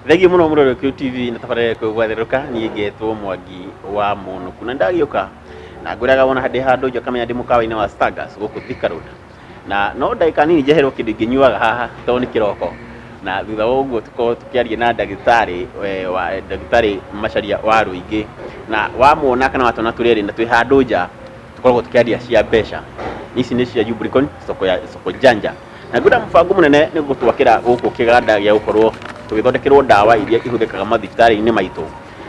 Thegi muno muroro QTV na tafare ko gwatheruka ni ngetwo Mwangi wa Munu kuna ndagioka na nguraga wona hande handu njo kamenya ndi mukawa-ini wa Stargers guku Thika Road na no ndagika nini njeherwo kindu nginyuaga haha to ni kiroko na thutha wa uguo tukiaria na ndagitari wa ndagitari Macharia wa Ruingi na wamuona kana watona tureri na twi handu nja tukoragwo tukiaria cia mbeca ici ni cia Jubricon soko janja na ngura mfango munene ni gutwakira guku kiganda gya gukorwo tugithondekerwo ndawa iria ihuthikaga mathibitarĩ-inĩ maitũ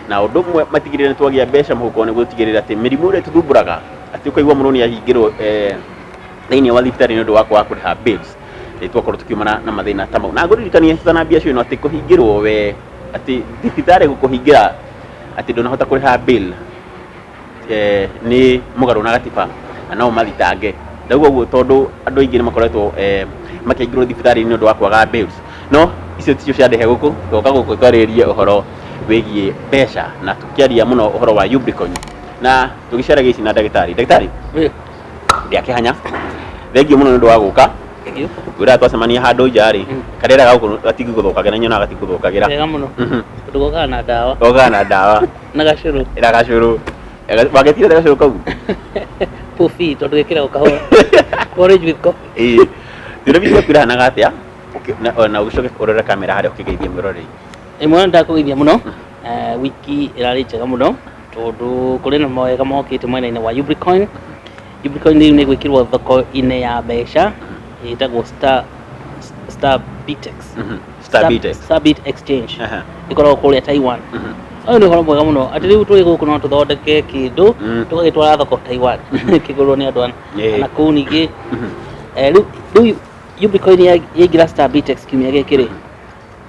na ũndũ ũmwe matigĩrĩre nĩ twagĩa mbeca mũhuko nĩguo tigĩrĩre atĩ mĩrimũ ĩrĩa ĩtũthumbũraga atĩ ũkaigua mũndũ nĩ ahingĩrwo thĩinĩ wa thibitarĩ nĩ ũndũ wa kwaga kũrĩha bills nĩ twakorwo tũkiumana na mathĩna ta mau na ngũririkania na mbia cio atĩ kũhingĩrwo we atĩ thibitarĩ gũkũhingĩra atĩ ndũnahota kũrĩha bill nĩ mũgarũ na gatiba na no mathitange ndauga ũguo tondũ andũ aingĩ nĩ makoretwo makĩingĩrwo thibitarĩ-inĩ nĩ ũndũ wa kwaga bills no icio ticio ciandehe guku twoka guku twaririe uhoro wigie mbeca na tukiaria muno uhoro wa Jubricon na tugicaragia ici na ndagitari ndiakihanya thengio muno ndu wa guka gwira twacemania handu njari karera gaku gatigi guthukagira na nyona gatigi guthukagira wega muno tugoka na dawa na gacuru wagetire gacuru kau pufi tondu gekira ukahora orange with coffee ndirabiga kwira na gatia na ugicoke urore kamera haria ukigeithia miroreri imwe ndakugeithia muno wiki irari njega muno tondu kuri na mawega mokite mwena-ini wa Jubricon ni gwikirwo thoko-ini ya mbeca itagwo Starbit Exchange ikoragwo kuria Taiwan uyu ni uhoro mwega muno ati riu turi guku no tuthondeke kindu tugagitwara thoko Taiwan kigurwo ni andu na kuu ningi riu Jubricon yaingira Starbit Exchange gikiri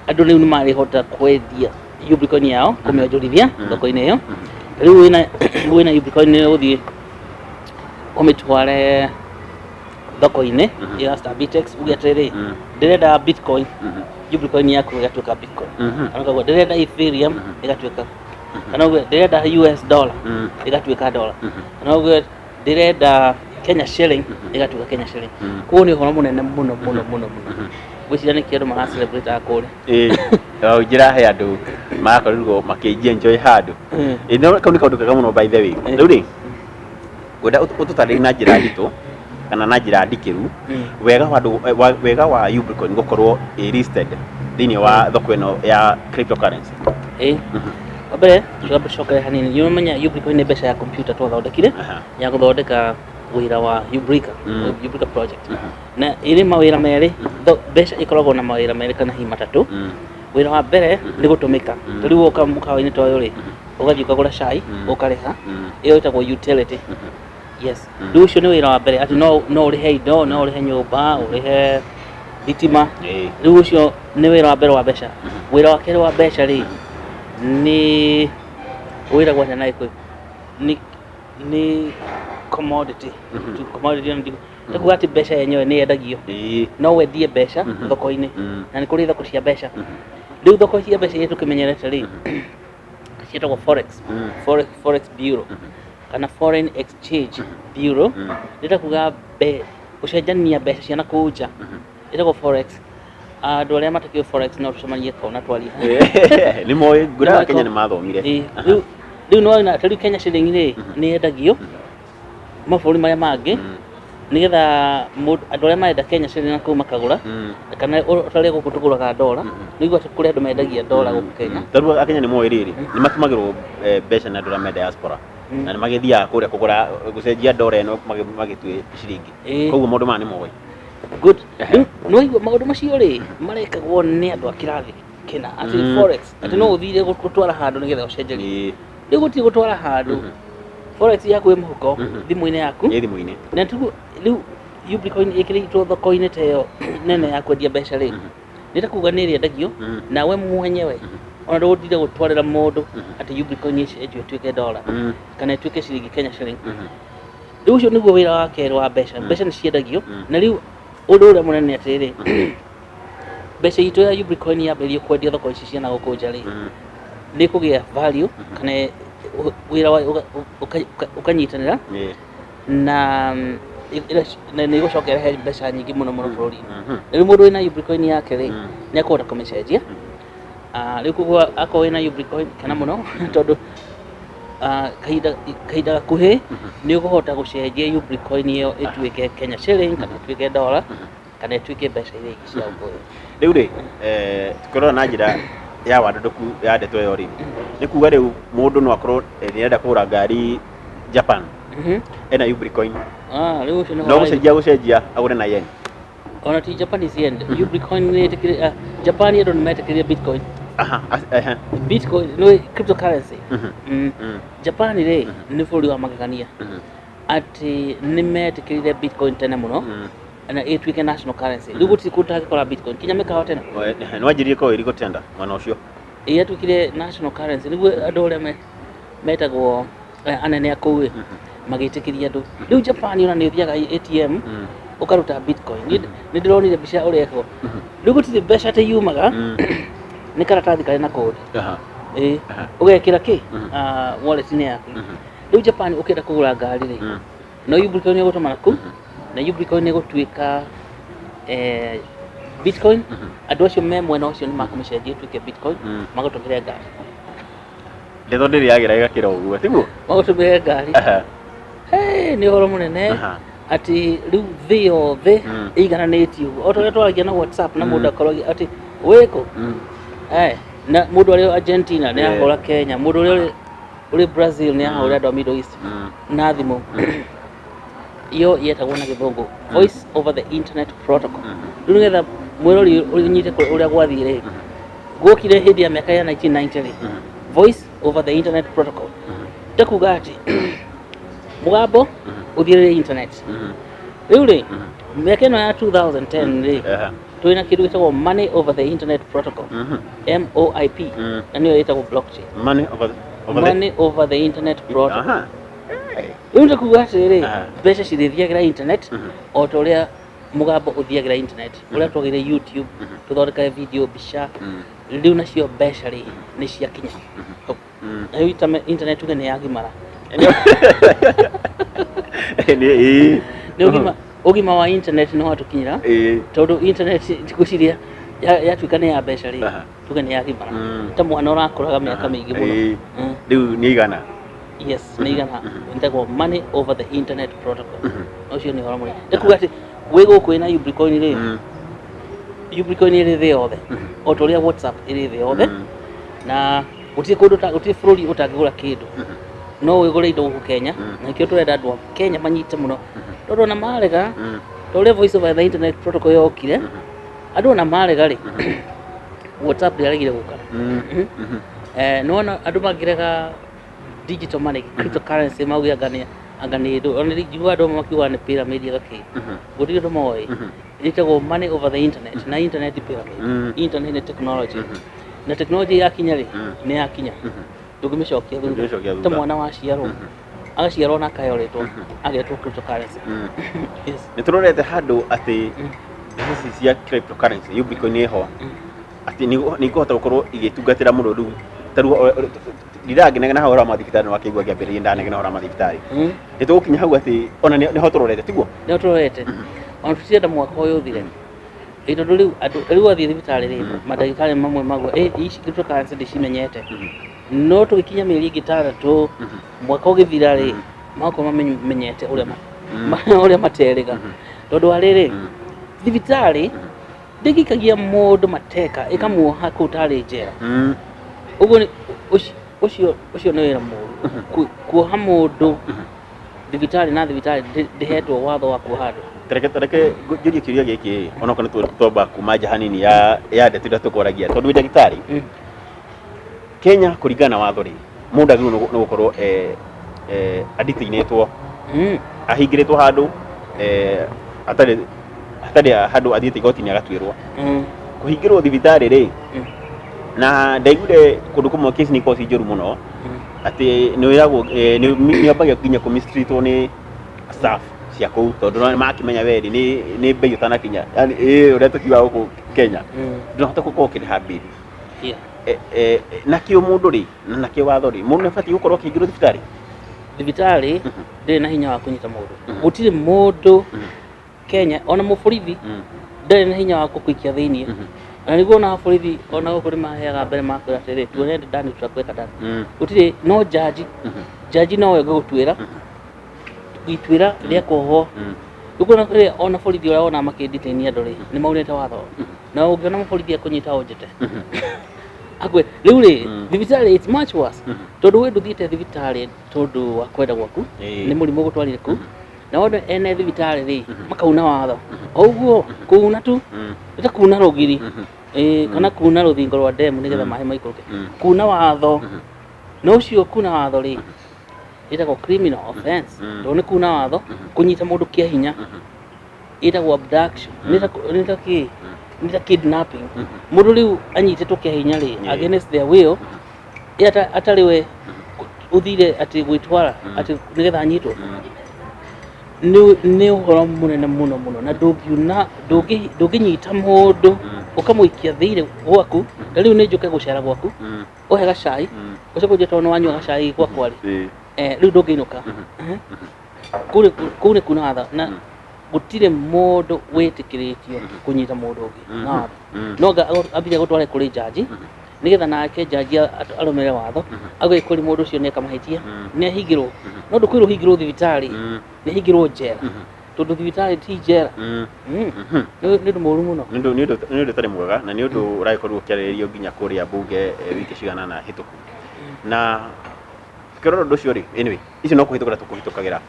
andu riu ni marihota kwendia Jubricon yao kumionjorithia thoko-ini iyo riu wina Jubricon ni uthie umitware thoko-ini ya Starbit Exchange uge atiriri ndirenda Bitcoin Jubricon yaku igatuika Bitcoin kana uguo ndirenda Ethereum igatuika kana uguo ndirenda US dollar igatuika dollar kana uguo ndirenda Kenya shilling igatuika Kenya shilling kuo ni uhoro munene muno gwiciria ni kindu mara celebrate akuri njira he andu marakorirwo makienjoy enjoy handu ino kauni kaundu kega muno by the way riu ri gwenda ututarĩrie na njira nditũ kana na njira ndikiru wega wa Jubricon gukorwo listed thĩinĩ wa thoko ĩno ya cryptocurrency wambere tugacoka hanini nimenya Jubricon ni mbeca ya computer twathondekire ya guthondeka wira wa Jubrica project na iri mawira meri mbeca ikoragwo na mawira meri kana hi matatu wira wa mbere ni gutumika riu uka mukawa-ini toyo ri ugathii ukagura cai ukariha iyo itagwo utility yes riu ucio ni wira wa mbere ati no urihe indo no urihe nyumba urihe thitima riu ucio ni wira wa mbere wa mbeca wira wa keri wa mbeca ri ni wira gwa na iko ni commodity takuga ati mbeca yenyewe ni yendagio no wendie mbeca thoko-ini na ni kuri thoko cia mbeca riu thoko cia mbeca iria tukimenyerete ri cietagwo forex bureau kana foreign exchange bureau nitakuga gucenjania mbeca cia nakũu nja itagwo forex andu aria matakio forex no tucemanie kau na twaria ni moĩ ngura Kenya ni mathomire riu no na tari Kenya shilling ri ni yendagio mabũrũri marĩa mangĩ nigetha andu aria marenda Kenya shilling nakũu makagura kana utari guku tuguraga dollar niguo kuri andu mendagia dollar guku Kenya tondu Akenya ni moĩ riri ni matumagirwo mbeca na andu aria me diaspora na ni magithiaga kuria kugura gucenjia dollar ino magitue ciringi koguo maundu maya ni moĩ good no igua maundu macio ri marekagwo ni andu a kirathi kina ati forex ati no uthire gutwara handu nigetha ucenjerie riu gutiri gutwara handu forex yaku imuhuko thimu-ini yaku thimu-ini na tu riu Jubricon ikiritwo thoko-ini teyo nene ya kwendia mbeca ri nitakuga ni riendagio na we mwenyewe ona ndũgũtinda gũtwarĩra mũndũ atĩ Jubricon ĩcio ĩtuĩke dollar kana ĩtuĩke ciringi Kenya shilling rĩu ũcio nĩguo wĩra wa kerĩ wa mbeca mbeca nĩ ciendagio na rĩu ũndũ ũrĩa mũnene atĩrĩrĩ mbeca itũ ya Jubricon yambĩrĩirio kwendio thoko ici cia nagũkũ nja rĩ nĩ kũgĩa value kana wĩra wa ũkanyitanĩra na nä gå cokera he mbeca nyingä må no må no bå rå ri-inä rä u må ndå wä na Jubricon yake rä nä akåhota kå mä cenjia riu kugwa ako wina Ubricoin kana muno tondu kahinda gakuhi ni uguhota gucenjia Ubricoin iyo ituike Kenya shilling kana ituike dollar kana ituike mbeca iria ingi cia ũkũyũ. Riu ri tukorwo na njira ya wanduku ya ndeto yo ri ni kuga riu mundu no akorwo ni enda kugura ngari Japan ena Ubricoin riu ucio no gucenjia agure na yen ona ti Japanese yen Ubricoin ni tikire Japan yedo ni metikire Bitcoin Bitcoin no cryptocurrency Japan ri ni bũrũri wa magegania ati ni metikire Bitcoin tene muno na ituike national currency riu gutiri kutagikora Bitcoin kinya mekawa tena no anjirie ko iri gutenda mwana ucio ituikire national currency niguo andu aria metagwo anene akũu magitikiria andu riu Japan ona ni thiaga ATM ukaruta Bitcoin ni ndironire mbica uria eko riu gutiri mbeca te yumaga ni karatathi kari na code ugekira ki wallet ni yaku riu Japan ukenda kugura ngari ri no Ubricoin ugutuma naku na Ubricoin ni gutuika Bitcoin andu acio me mwena ucio ni makumicenjia tuike Bitcoin magutumire ngari ndeto ndiri yagira igakira uguo tiguo magutumire ngari ni horo munene ati riu thi yothe igananitio otoria twaragia na WhatsApp na mundu akorwo ati wiko na mundu ari Argentina ni ahora Kenya mundu uri Brazil ni ahora andu Middle East na thimu iyo yetagwo na githungu voice over the internet protocol riu ngetha mwirori unyite uria gwathire gwokire hindi ya miaka ya 1990 voice over the internet protocol takuga ati mugambo uthire internet riu ri miaka ino ya 2010 ri twina kindu gitagwo money over the internet protocol MOIP na niyo yetagwo blockchain money over the internet protocol riu ndakuga atiri mbeca cirithiagira internet o ta uria mugambo uthiagira internet uria twagire YouTube tuthondeka video bica riu nacio mbeca ri ni cia kinya riu internet uge ni yagimara ni ugima wa internet no watukinyira tondu internet tikuciria yatuika ni ya mbeca ri tuge ni yagimara ta mwana urakuraga miaka mingi muno riu ni igana yes ni igana ndagwo money over the internet protocol ucio ni horo munene ndakuga ati wigo kwina Ubricoin ri Ubricoin iri thi yothe o ta uria WhatsApp iri thi yothe na uti kundu ta uti bururi utangigura kindu no wigure indo guku Kenya na kio turenda andu a Kenya manyite muno tondu na marega ta uria voice over the internet protocol yokire andu na marega ri WhatsApp yaregire gukara no na andu mangirega digital money cryptocurrency maugi angani do only you ado makiwa ni pyramid yake gutiri ndo moy itagwo money over the internet na internet pyramid internet technology na technology yakinya ri ni yakinya tugimecokia thutha ta mwana wa ciaro agaciarwo na kayoretwo agetwo cryptocurrency yes ni turorete handu ati hizi cia cryptocurrency Ubricoin ni ho ati ni kuhota gukorwo igitungatira muno riu taru ndirange na hora mathibitari wakigwa kiambiri ndanege na hora mathibitari nitugukinya hau ati ona ni ho turorete tiguo ni turorete ona tucienda mwaka uyu uthire ito riu riu athi thibitari ri madagitari mamwe magwo ici cryptocurrency ndicimenyete no tugikinya mieri gitaratu mwaka ugithira ri mako mamenyete uria materiga tondu ariri thibitari ndikikagia mundu mateka ikamuoha kutari njera uguo ucio ni wira muru kuoha mundu thibitari na thibitari ndihetwo watho wa kuoha andu tareke njurie kiuria giki ona kana tutomba kuma hanini ya ndeto iria tukoragia tondu ndagitari Kenya kuringana na watho ri mundu agiru no gukorwo adithinetwo ahingiritwo handu atari handu athiite igoti-ini agatwirwo kuhingirwo thibitari ri na ndaiguire kundu kumwe case ni kosi njuru muno ati ni wiragwo ni ambagia kinya ku mistreatwo ni staff cia kuu tondu no makimenya weri ni mbei utanakinya yani uria tukiwa guku Kenya ndihota gukorwo kiriha mbiri na kio mundu ri na kio watho ri mundu nibati gukorwo kingirwo thibitari ndiri na hinya wa kunyita mundu gutiri mundu Kenya ona muburithi ndiri na hinya wa kuikia thiini na niguo na borithi ona gå kå rä maheaga mbere makwä atä rä tuone ndani turakwä ndani gå tirä no jaji no wega gå tuä ra gituä ra rä a koho rä u ona borithi å rä a ona makä nditainia andå rä nä maunä te watho na å ngä ona borithi akå nyita o njete akwe rä u rä thibitarä it's much worse tondå wä ndå thiäte thibitarä tondå wa kwenda gwaku nä må rimå gå twarire kuu na wothe ene thibitarä rä makauna watho o ũguo kuna tu ita kuna rogiri kana kuna ruthingo rwa demu nä getha maä maikårũke kuna watho na ũcio kuna watho rĩ ĩtagwo criminal offense tondũ nĩ kuna watho kũnyita mũndũ kĩa hinya ĩtagwo abduction nĩ ta kidnapping mũndũ rĩu anyitĩtwo kĩa hinya rĩ against their will atarĩ we ũthire atĩ gwĩtwara atĩ nĩ getha anyitwo nĩ ũhoro mũnene mũno na ndũngĩnyita mũndũ ũkamũikia thĩinĩ gwaku na rĩu nĩ njũke gũcera gwaku ũhe gacai ũcoke ũnjĩre tondũ nĩ wanyua gacai gwakwa rĩ rĩu ndũngĩinũka kũu nĩ kuna watho na gũtirĩ mũndũ wĩtĩkĩrĩtio kũnyita mũndũ ũngĩ na watho no anga ambire gũtware kũrĩ jaji nigetha nake jaji arũmĩrĩre watho auge kũrĩ mũndũ ũcio nĩ akamahĩtia nĩ ahingĩrwo no ndũkwĩrwo ũhingĩrwo thibitarĩ nĩ ahingĩrwo njera tondũ thibitarĩ ti njera nĩ ũndũ mũru mũno nĩ ũndũ ũtarĩ mwega na nĩ ũndũ ũragĩkorwo ũkĩarĩrĩrio nginya kũrĩa mbunge wiki cigana na hĩtũku na kĩrora ũndũ ũcio rĩ anyway icio no kũhĩtũkĩra tũkũhĩtũkagĩra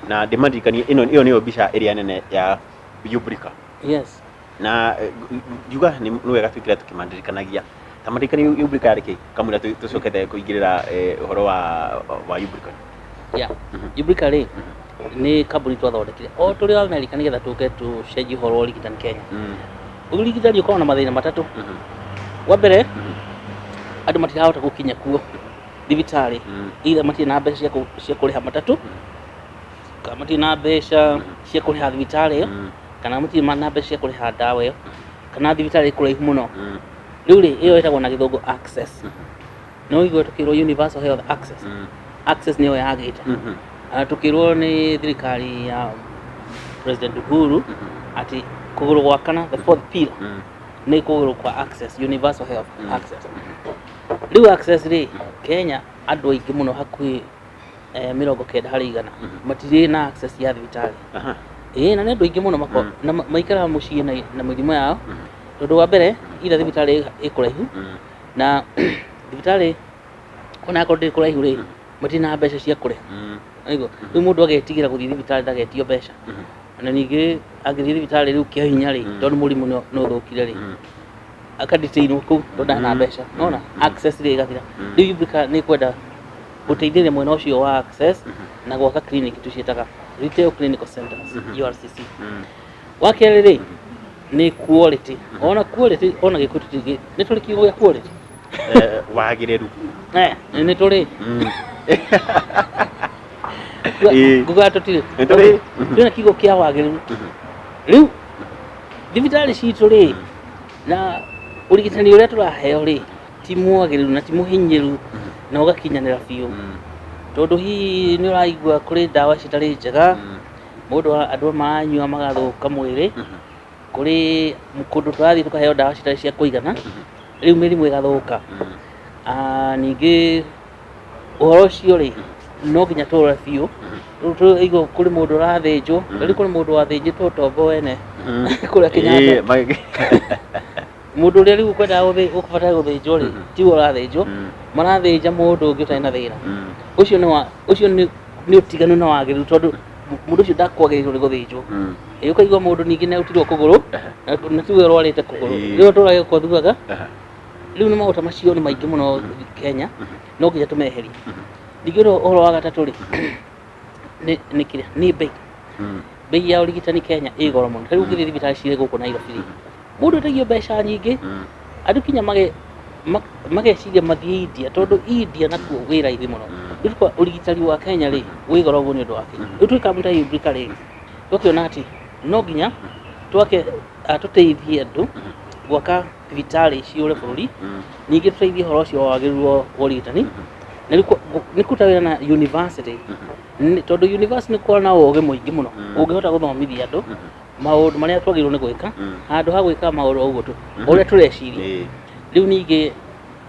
na ndĩmandirikanie ĩyo nĩyo mbica ĩrĩa nene ya Yubrika yes na ngiuga nĩ wega twĩkĩre tũkĩmandirikanagia tamarikani Yubrika yarĩ kĩ kamũira tũcokete kũingĩrĩra ũhoro wa Yubrika Yubrika rĩ nĩ kambuni twathondekire o tũrĩ Amerika nĩgetha tũke tũcenjie ũhoro wa ũrigitani Kenya ũrigitani ũkoragwo na mathĩna matatũ wa mbere andũ matirahota gũkinya kuo thibitarĩ either matirĩ na mbeca cia kũrĩha matatũ kana matirĩ na mbeca cia kũrĩha thibitarĩ ĩyo kana matirĩ na mbeca cia kũrĩha ndawa ĩyo kana thibitarĩ ĩ kũraihu mũno rĩu rĩ ĩyo ĩtagwo na gĩthũngũ access no igwe tũkĩrwo universal health access nĩyo yagĩte tũkĩrwo nĩ thirikari ya President Uhuru atĩ kũgũrũ gwa kana the fourth pillar nĩ kũgũrũ kwa access universal health access rĩu access rĩ Kenya andũ aingĩ mũno hakuhĩ 90% matirĩ na access ya thibitarĩ na nĩ andũ aingĩ mũno maikaraga mũciĩ na mĩrimũ yao tondũ wa mbere ira thibitarĩ ĩ kũraihu na thibitarĩ ona akorwo ndĩrĩ kũraihu rĩ matirĩ na mbeca cia kũrĩha rĩu mũndũ agetigĩra gũthiĩ thibitarĩ ndagetio mbeca na ningĩ angĩthiĩ thibitarĩ rĩu kĩa hinya rĩ tondũ mũrimũ nĩ ũthũkire rĩ akanditĩinwo kũu tondũ ndarĩ na mbeca nona access rĩ ĩgathira rĩu Yubrika nĩ kwenda gũteithĩrĩria mwena ũcio wa access na gwaka clinic tũciĩtaga retail clinical centers URCC wa kerĩ rĩ nĩ quality ona quality ona gĩkũ tũtingĩ nĩ tũrĩ kiugo gĩa quality wagĩrĩru nĩ tũrĩ nguga tũtirĩ twĩna kiugo kĩa wagĩrĩru rĩu thibitarĩ citũ rĩ na ũrigitani ũrĩa tũraheo rĩ ti mwagĩrĩru na ti mũhinyĩru na ũgakinyanĩra biũ tondũ hihi nĩ ũraigua kũrĩ ndawa citarĩ njega andũ maranyua magathũka mwĩrĩ kũrĩ kũndũ tũrathiĩ tũkaheo ndawa citarĩ cia kũigana rĩu mĩrimũ ĩgathũka ningĩ ũhoro ũcio rĩ no nginya tũrore biũ rĩu kũrĩ mũndũ ũrathĩnjwo rĩu kũrĩ mũndũ wathĩnjĩtwo tombo wene kũrĩa Kenyatta mũndũ ũrĩa rĩu ũkwendaga ũkũbatara gũthĩnjwo rĩ tiwe ũrathĩnjwo marathĩnja mũndũ ũngĩ ũtarĩ na thĩna ũcio nĩ ũtiganu na wagĩrĩru tondũ mũndũ ũcio ndakwagĩrĩirwo nĩ gũthĩnjwo ũkaigua mũndũ ningĩ nĩ arutirwo kũgũrũ na tiwe ũrwarĩte kũgũrũ rĩu tũragĩa kwathuaga rĩu nĩ maũndũ macio nĩ maingĩ mũno Kenya no nginya tũmeherie ningĩ ũhoro wa gatatũ rĩ nĩ bei ya ũrigitani Kenya ĩ goro mũno rĩu ũngĩthiĩ thibitarĩ cirĩ gũkũ Nairobi rĩ mũndũ ũtagio mbeca nyingĩ andũ kinya mageciria mathiĩ India tondũ India nakuo wĩ raithi mũno rĩu ũrigitani wa Kenya rĩ wĩ goro ũguo nĩ ũndũ wake rĩu twĩ kambuni ta Yubrika rĩ tũkiona atĩ no nginya twake tũteithie andũ gwaka thibitarĩ ciũre bũrũri ningĩ tũteithie ũhoro ũcio wa wagĩrĩru wa ũrigitani na nĩ kũruta wĩra na university tondũ university nĩ kũrĩ na ũũgĩ mũingĩ mũno ũngĩhota gũthomithia andũ maũndũ marĩa twagĩrĩirwo nĩ gwĩka handũ ha gwĩka maũndũ ũguo tu ũrĩa tũreciria rĩu ningĩ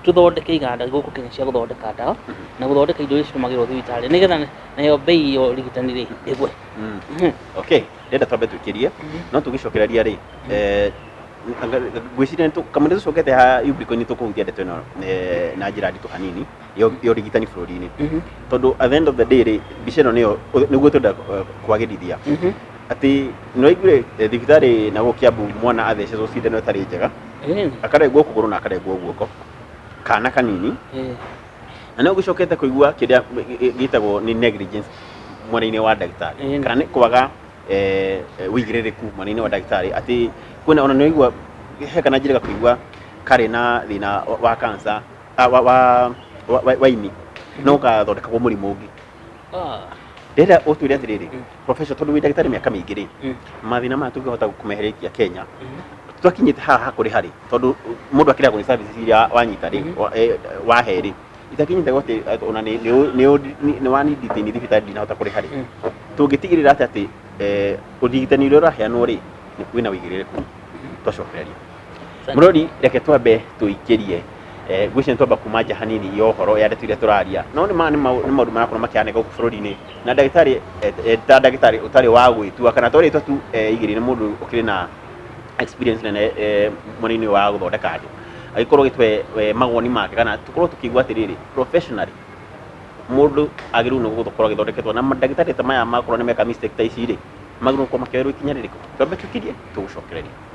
tũthondeke iganda gũkũ Kenya cia gũthondeka ndawa na gũthondeka indo iria citũmagĩrwo thibitarĩ nĩgetha nayo bei ya ũrigitani ĩgwe. Okay, ndenda twambe twĩkĩrie no tũgĩcokereria rĩ gwĩciria kamũndũ tũcokete ha Ubricon nĩ tũkũhutia ndeto ĩno na njĩra nditũ hanini ya ũrigitani bũrũri-inĩ tondũ at the end of the day rĩ mbica ĩno nĩguo tũrenda kwagĩrithia atĩ no igure thibitarĩ na gũkũ Kiambu mwana athecetwo cindano ĩtarĩ njega akarengwo kũgũrũ na akarengwo guoko kana kanini na nĩ ũgĩcokete kũigua kĩrĩa gĩtagwo nĩ negligence mwena-inĩ wa ndagĩtarĩ kana nĩ kwaga wĩigĩrĩrĩku mwena-inĩ wa ndagĩtarĩ atĩ kwĩna ona nĩ ũigua he kana njĩra kũigua karĩ na thĩna wa cancer wa ini no gathondekagwo mũrimũ ũngĩ ndĩrenda ũtwĩre atĩrĩrĩ professor tondũ wĩ ndagĩtarĩ mĩaka mĩingĩ rĩ mathĩna maya tũngĩhota kũmeherekia Kenya twakinyĩte haha kũrĩ harĩ tondũ mũndũ akĩragwo nĩ services iria wanyita rĩ wahe rĩ itakinyĩte gũtĩ ona nĩ wanindĩte nĩ thibitarĩ ndinahota kũrĩ harĩ tũngĩtigĩrĩra atĩ ũrigitani ũrĩa ũraheanwo rĩ wĩna wĩigĩrĩrĩku twacokereria mũrori reke twambe tũikĩrie gwĩciria twamba kuma nja hanini ya ũhoro ya ndeto iria tũraria no nĩ maũndũ marakorwo makĩhanĩka gũkũ bũrũri-inĩ na ndagĩtarĩ ta ndagĩtarĩ ũtarĩ wa gwĩtua kana twarĩtwa tu igĩrĩ nĩ mũndũ ũkĩrĩ na experience nene mwena-inĩ wa gũthondeka andũ agĩkorwo gĩtwe magoni make kana tũkorwo tũkĩigua atĩrĩrĩ professionally mũndũ agĩrĩirwo nĩ gũkorwo agĩthondeketwo na mandagĩtarĩ ta maya makorwo nĩ meka mistake ta ici rĩ magĩrĩirwo gũkorwo makĩoerwo ikinya rĩrĩkũ twambe tũkirie tũgũcokereria.